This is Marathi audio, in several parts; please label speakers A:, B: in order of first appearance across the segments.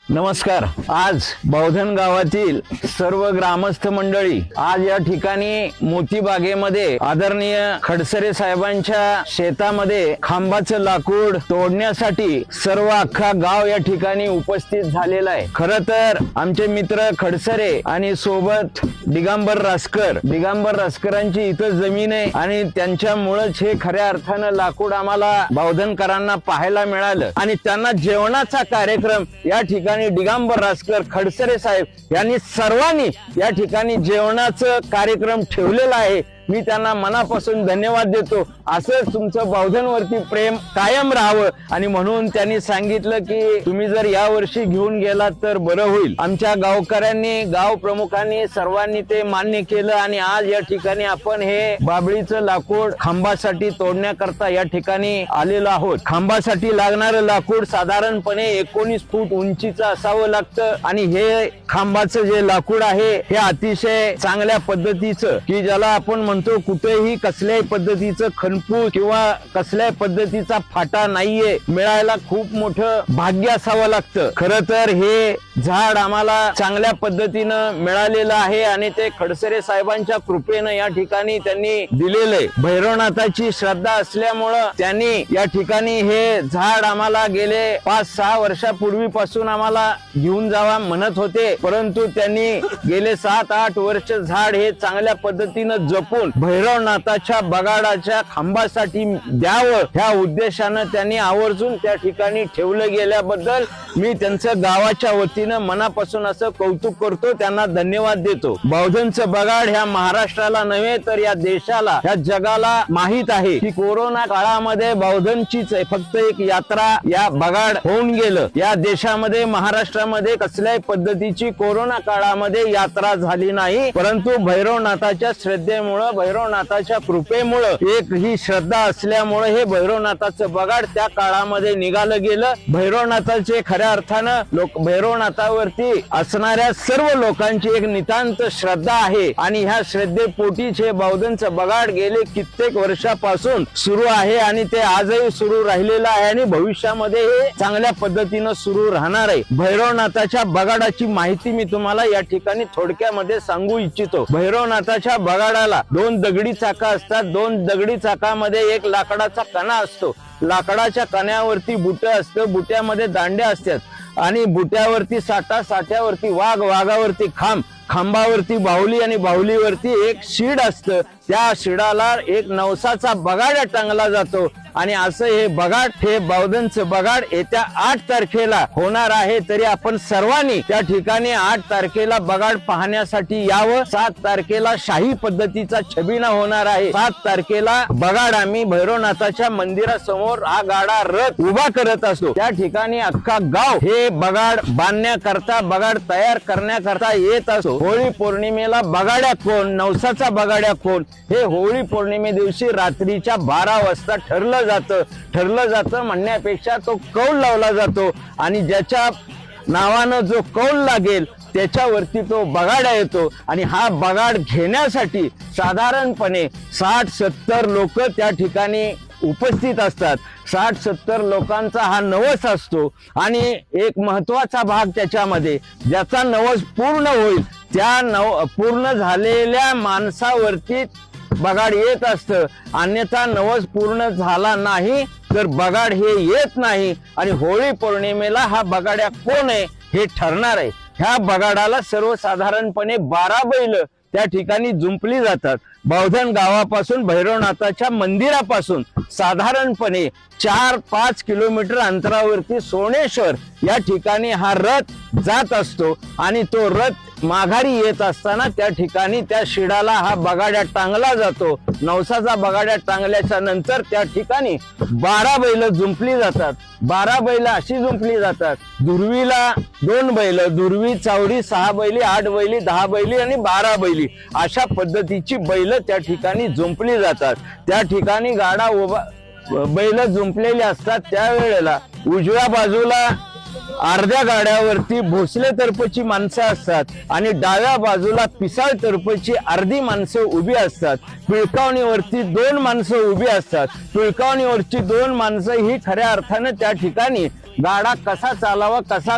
A: नमस्कार। आज बौद्धन गावातील सर्व ग्रामस्थ मंडळी आज या ठिकाणी मोती बागेमध्ये आदरणीय खडसरे साहेबांच्या शेतामध्ये खांबाचं लाकूड तोडण्यासाठी सर्व अख्खा गाव या ठिकाणी उपस्थित झालेला आहे। खरं तर आमचे मित्र खडसरे आणि सोबत दिगंबर रासकरांची इथं जमीन आहे आणि त्यांच्यामुळेच हे खऱ्या अर्थानं लाकूड आम्हाला बौद्धनकरांना पाहायला मिळालं आणि त्यांना जेवणाचा कार्यक्रम या ठिकाणी दिगंबर रासकर खडसरे साहेब यांनी सर्वांनी या ठिकाणी जेवणाचं कार्यक्रम ठेवलेला आहे। मी त्यांना मनापासून धन्यवाद देतो। असंच तुमचं बौद्धनवरती प्रेम कायम राहावं आणि म्हणून त्यांनी सांगितलं की तुम्ही जर या वर्षी घेऊन गेलात तर बरं होईल। आमच्या गावकऱ्यांनी गाव प्रमुखांनी सर्वांनी ते मान्य केलं आणि आज या ठिकाणी आपण हे बाबळीचं लाकूड खांबासाठी तोडण्याकरता या ठिकाणी आलेलो आहोत। खांबासाठी लागणारं लाकूड साधारणपणे 19 फूट उंचीचं असावं लागतं आणि हे खांबाचं जे लाकूड आहे हे अतिशय चांगल्या पद्धतीचं की ज्याला आपण म्हणतो कुठेही कसल्याही पद्धतीचं खनपूस किंवा कसल्याही पद्धतीचा फाटा नाहीये, मिळायला खूप मोठं भाग्य असावं लागतं। खरं तर हे झाड आम्हाला चांगल्या पद्धतीनं मिळालेलं आहे आणि ते खडसरे साहेबांच्या कृपेनं या ठिकाणी त्यांनी दिलेलंय। भैरवनाथाची श्रद्धा असल्यामुळं त्यांनी या ठिकाणी हे झाड आम्हाला गेले 5-6 वर्षापूर्वीपासून आम्हाला घेऊन जावा म्हणत होते, परंतु त्यांनी गेले 7-8 वर्ष झाड हे चांगल्या पद्धतीनं जपून भैरवनाथाच्या बगाडाच्या खांबासाठी द्यावं ह्या उद्देशानं त्यांनी आवर्जून त्या ठिकाणी ठेवलं गेल्याबद्दल मी त्यांचं गावाच्या वतीनं मनापासून असं कौतुक करतो, त्यांना धन्यवाद देतो। बौद्धनचं बगाड ह्या महाराष्ट्राला नव्हे तर या देशाला ह्या जगाला माहित आहे की कोरोना काळामध्ये बौद्धनचीच फक्त एक यात्रा या बगाड होऊन गेलं। या देशामध्ये महाराष्ट्रामध्ये कसल्याही पद्धतीची कोरोना काळामध्ये यात्रा झाली नाही, परंतु भैरवनाथाच्या श्रद्धेमुळे भैरवनाथाच्या कृपेमुळे एक ही श्रद्धा असल्यामुळे हे भैरवनाथाचं बगाड त्या काळामध्ये निघालं गेलं। भैरवनाथाचे खऱ्या अर्थानं भैरवनाथावरती असणाऱ्या सर्व लोकांची एक नितांत श्रद्धा आहे आणि ह्या श्रद्धेपोटीच हे बौद्धनचं बगाड गेले कित्येक वर्षापासून सुरू आहे आणि ते आजही सुरू राहिलेलं आहे आणि भविष्यामध्ये हे चांगल्या पद्धतीनं सुरू राहणार आहे। भैरवनाथाच्या बगाडाची माहिती मी तुम्हाला या ठिकाणी थोडक्यामध्ये सांगू इच्छितो। भैरवनाथाच्या बगाडाला 2 दगडी चाका असतात। 2 दगडी चाकामध्ये एक लाकडाचा कणा असतो। लाकडाच्या कण्यावरती बुट असतं, बुट्यामध्ये दांड्या असतात आणि बुट्यावरती साठा, साठ्यावरती वाघ, वाघावरती खांब, खांबावरती बाहुली आणि बाहुलीवरती एक शीड असतं। त्या शिडाला एक नवसाचा बगाड टांगला जातो आणि असं हे बगाड हे बौद्धनचं बगाड येत्या 8 तारखेला होणार आहे। तरी आपण सर्वांनी त्या ठिकाणी 8 तारखेला बगाड पाहण्यासाठी यावं। 7 तारखेला शाही पद्धतीचा छबिना होणार आहे। 7 तारखेला बगाड आम्ही भैरवनाथाच्या मंदिरासमोर हा गाडा रथ उभा करत असतो। त्या ठिकाणी अख्खा गाव हे बगाड बांधण्याकरता बगाड तयार करण्याकरता येत असतो। होळी पौर्णिमेला बगाड्या कोण, नवसाचा बगाड्या कोण हे होळी पौर्णिमे दिवशी रात्रीच्या 12 वाजता ठरलं जातं म्हणण्यापेक्षा तो कौल लावला जातो आणि ज्याच्या नावानं जो कौल लागेल त्याच्यावरती तो बगाड येतो आणि हा बगाड घेण्यासाठी साधारणपणे 60-70 लोक त्या ठिकाणी उपस्थित असतात। 60-70 लोकांचा हा नवस असतो आणि एक महत्वाचा भाग त्याच्यामध्ये ज्याचा नवस पूर्ण होईल त्या पूर्ण झालेल्या माणसावरती बगाड येत असतं, अन्यथा नवस पूर्ण झाला नाही तर बगाड हे येत नाही आणि होळी पौर्णिमेला हा बगाड्या कोण आहे हे ठरणार आहे। ह्या बगाडाला सर्वसाधारणपणे 12 बैल त्या ठिकाणी जुंपली जातात। बौद्धन गावापासून भैरवनाथाच्या मंदिरापासून साधारणपणे 4-5 किलोमीटर अंतरावरती सोनेश्वर या ठिकाणी हा रथ जात असतो आणि तो रथ माघारी येत असताना त्या ठिकाणी त्या शिडाला हा बगाड्या टांगला जातो। नवसाचा बगाड्या टांगल्याच्या नंतर त्या ठिकाणी 12 बैल जुंपली जातात। 12 बैल अशी जुंपली जातात, दुर्वीला 2 बैल, दुर्वी चावडी 6 बैली, 8 बैली, 10 बैली आणि 12 बैली अशा पद्धतीची बैल त्या ठिकाणी जुंपली जातात। त्या ठिकाणी गाडा उभा बैल जुंपलेले असतात त्यावेळेला उजव्या बाजूला अर्ध्या गाड्यावरती भोसले तर्फची माणसं असतात आणि डाव्या बाजूला पिसाळ तर्फची अर्धी माणसं उभी असतात। पिळकावणीवरती 2 माणसं उभी असतात। पिळकावणीवरची 2 माणसं ही खऱ्या अर्थाने त्या ठिकाणी गाडा कसा चालावा, कसा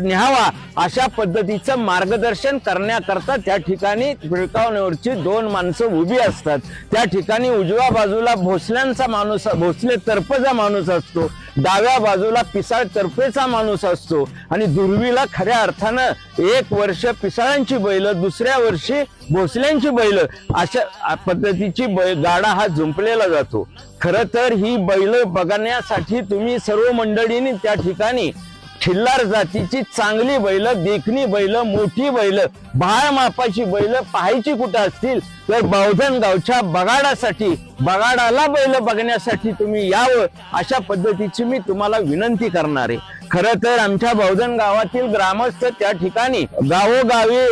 A: न्यावा, अशा पद्धतीचं मार्गदर्शन करण्याकरता त्या ठिकाणी पिळकावण्यावरची 2 माणसं उभी असतात. त्या ठिकाणी उजव्या बाजूला भोसल्यांचा माणूस, भोसले तर्फेचा माणूस असतो, डाव्या बाजूला पिसाळ तर्फेचा माणूस असतो आणि दुर्वीला खऱ्या अर्थानं 1 वर्ष पिसाळांची बैल, दुसऱ्या वर्षी भोसल्यांची बैल, अशा पद्धतीची गाडा हा जुंपलेला जातो. खरं तर ही बैल बघण्यासाठी तुम्ही सर्व मंडळींनी त्या ठिकाणी खिल्लार जातीची चांगली बैल, देखणी बैल, मोठी बैल, भाळ मापाची बैल पाहायची कुठं असतील तर बावधन गावच्या बगाडासाठी, बगाडाला बैल बघण्यासाठी तुम्ही यावं, अशा पद्धतीची मी तुम्हाला विनंती करणार आहे. खरं तर आमच्या बावधन गावातील ग्रामस्थ त्या ठिकाणी गावोगावी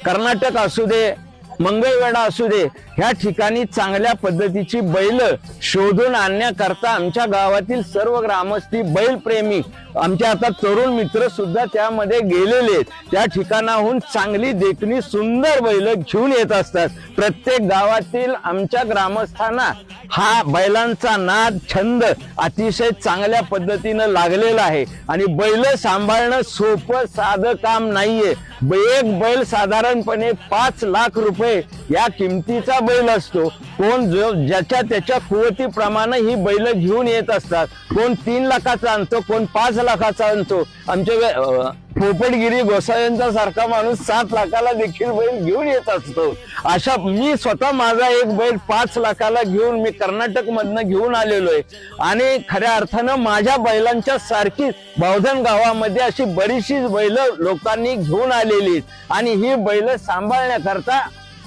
A: कर्नाटक असू दे, मंगळवेढा असू दे, ह्या ठिकाणी चांगल्या पद्धतीची बैल शोधून आणण्याकरता आमच्या गावातील सर्व ग्रामस्थी, बैलप्रेमी, आमचे आता तरुण मित्र सुद्धा त्यामध्ये गेलेले आहेत. त्या ठिकाणाहून चांगली देखणी सुंदर बैल घेऊन येत असतात. प्रत्येक गावातील आमच्या ग्रामस्थांना हा बैलांचा नाद, छंद अतिशय चांगल्या पद्धतीनं लागलेला आहे आणि बैल सांभाळणं सोपं साधं काम नाहीये. एक बैल साधारणपणे 5 लाख रुपये या किमतीचा बैल असतो. कोण ज्याच्या त्याच्या कुवतीप्रमाणे ही बैल घेऊन येत असतात. कोण 3 लाखाचा आणतो, कोण 5 लाखाचा आणतो. आमच्या पोपटगिरी गोसाव्यांचा सारखा माणूस 7 लाखाला देखील बैल घेऊन येत असतो. अशा मी स्वतः माझा एक बैल 5 लाखाला घेऊन मी कर्नाटक मधनं घेऊन आलेलो आहे आणि खऱ्या अर्थानं माझ्या बैलांच्या सारखीच बावधन गावामध्ये अशी बरीचशी बैल लोकांनी घेऊन आलेली आहेत आणि ही बैल सांभाळण्याकरता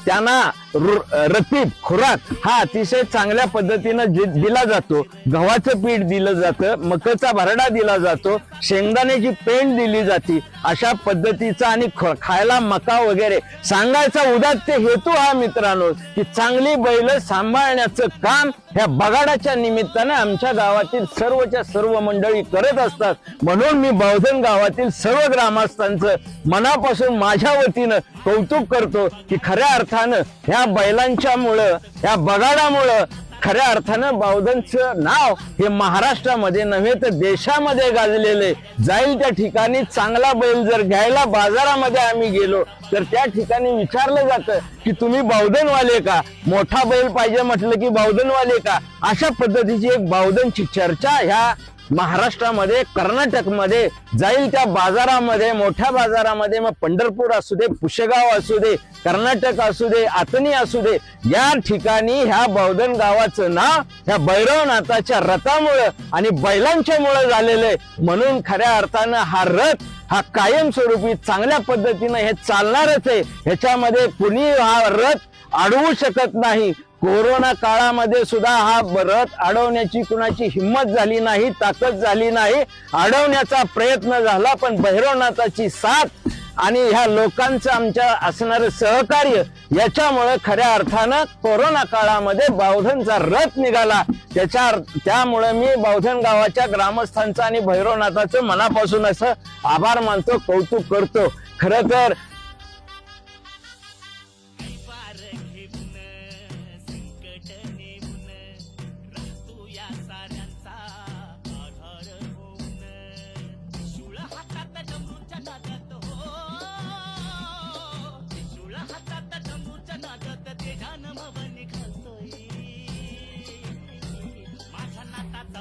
A: त्यांना रतीब खुराक हा अतिशय चांगल्या पद्धतीनं दिला जातो. गव्हाचं पीठ दिलं जातं, मकाचा भरडा दिला जातो, शेंगदाण्याची पेंड दिली जाते. अशा पद्धतीचा आणि खायला मका वगैरे. सांगायचा उदात्त हेतू हा मित्रांनो की चांगली बैल सांभाळण्याचं काम ह्या बगाडाच्या निमित्ताने आमच्या गावातील सर्वच्या सर्व मंडळी करत असतात. म्हणून मी बावधन गावातील सर्व ग्रामस्थांचं मनापासून माझ्या वतीनं कौतुक करतो की खऱ्या अर्थानं ह्या बैलांच्या मुळे, ह्या बगाडामुळं खऱ्या अर्थानं बावधनचं नाव हे महाराष्ट्रामध्ये नव्हे तर देशामध्ये गाजलेले जाईल. त्या ठिकाणी चांगला बैल जर घ्यायला बाजारामध्ये आम्ही गेलो तर त्या ठिकाणी विचारलं जातं की तुम्ही बावधनवाले का, मोठा बैल पाहिजे म्हटलं की बावधनवाले का. अशा पद्धतीची एक बावधनची चर्चा ह्या महाराष्ट्रामध्ये, कर्नाटकमध्ये जाईल. त्या बाजारामध्ये, मोठ्या बाजारामध्ये, मग पंढरपूर असू दे, पुशेगाव असू दे, कर्नाटक असू दे, आतनी असू दे, या ठिकाणी ह्या बावधन गावाचं नाव ह्या भैरवनाथाच्या रथामुळं आणि बैलांच्या मुळे झालेलं आहे. म्हणून खऱ्या अर्थानं हा रथ हा कायमस्वरूपी चांगल्या पद्धतीनं हे चालणारच आहे. ह्याच्यामध्ये कुणी हा रथ अडवू शकत नाही. कोरोना काळामध्ये सुद्धा हा रथ अडवण्याची कुणाची हिंमत झाली नाही, ताकद झाली नाही. अडवण्याचा प्रयत्न झाला पण भैरवनाथाची साथ आणि ह्या लोकांचं आमच्या असणारं सहकार्य याच्यामुळे खऱ्या अर्थानं कोरोना काळामध्ये बावधनचा रथ निघाला. त्यामुळे मी बावधन गावाच्या ग्रामस्थांचं आणि भैरवनाथाचं मनापासून असं आभार मानतो, कौतुक करतो. खरं तर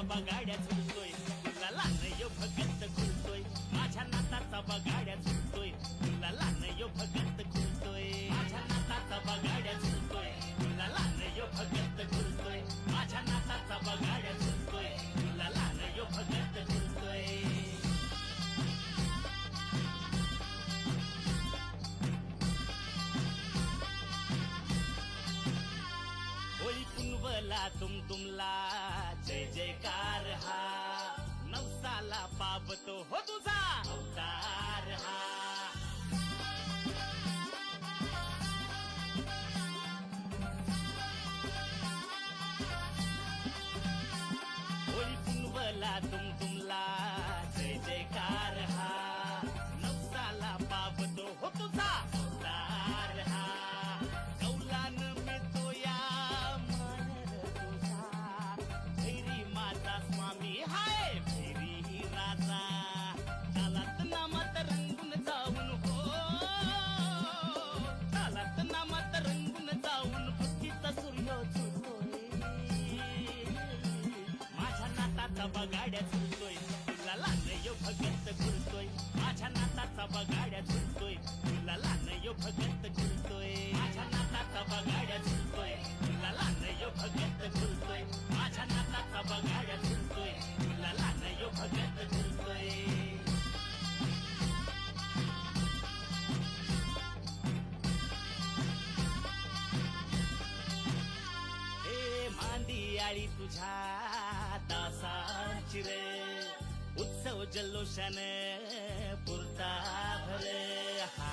B: बगाड्या झुलतोय तुला लानयो भगत खुलतोय, माझ्या नाताचा बगाड्या झुलतोय तुला लानयो भगत खुलतोय, माझ्या नाताचा बगाड्या झुलतोय तुला लानयो भगत खुलतोय, माझ्या नाताचा बगाड्या झुलतोय तुला लानयो भगत खुलतोय. होई कुंवला तुमला जय जयकार हा, नवसाला पावतो हो तुझा अवतार हा. होई कुंवला तुमला जय जयकार हा, नवसाला पावतो हो तुझा अवतार हा. कौलान मिळतो या स्वामी हाय फिरी राजा. नामात रंगून जाऊन भक्तीचा सूर्य चुरतोय माझ्या नाताचा बगाड्या झुलतोय तुला लानयो भगत खुलतोय माझ्या नाताचा बगाड्या झुलतोय तुला लानयो भगत खुलतोय माझ्या नाताचा बगाड्या झुलतोय तुला लानयो भगत खुलतोय माझ्या नाताचा बगाड्या झुलतोय तुला लानयो भगत खुलतोय मांदी आळी तुझ्या दासांची रे उत्सव जल्लोषान पुरता भर हा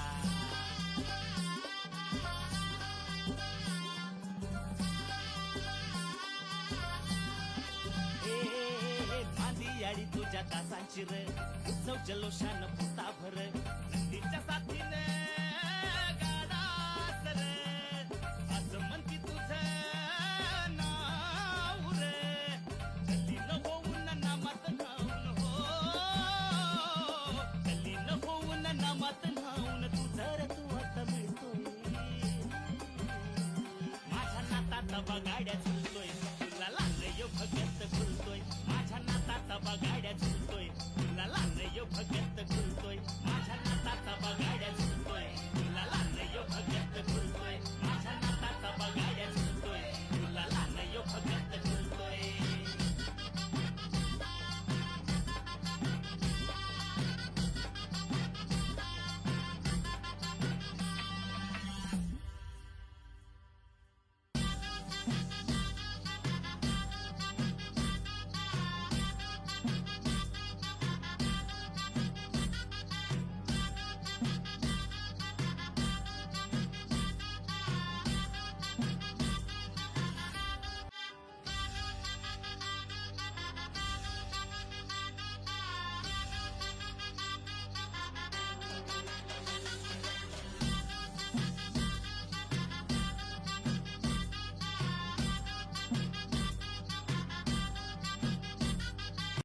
B: मांदी आळी तुझ्या दासांची रे उत्सव जल्लोषान पुरता भर नंदीच्या साथीने गाडा सर असं म्हणती तुझं नामात न्हाऊन तू जर तू आता मिळतोय माझ्या नाताचा बगाड्या झुलतोय तुला लानयो भगत खुलतोय माझ्या नाताचा बगाड्या झुलतोय तुला लानयो भगत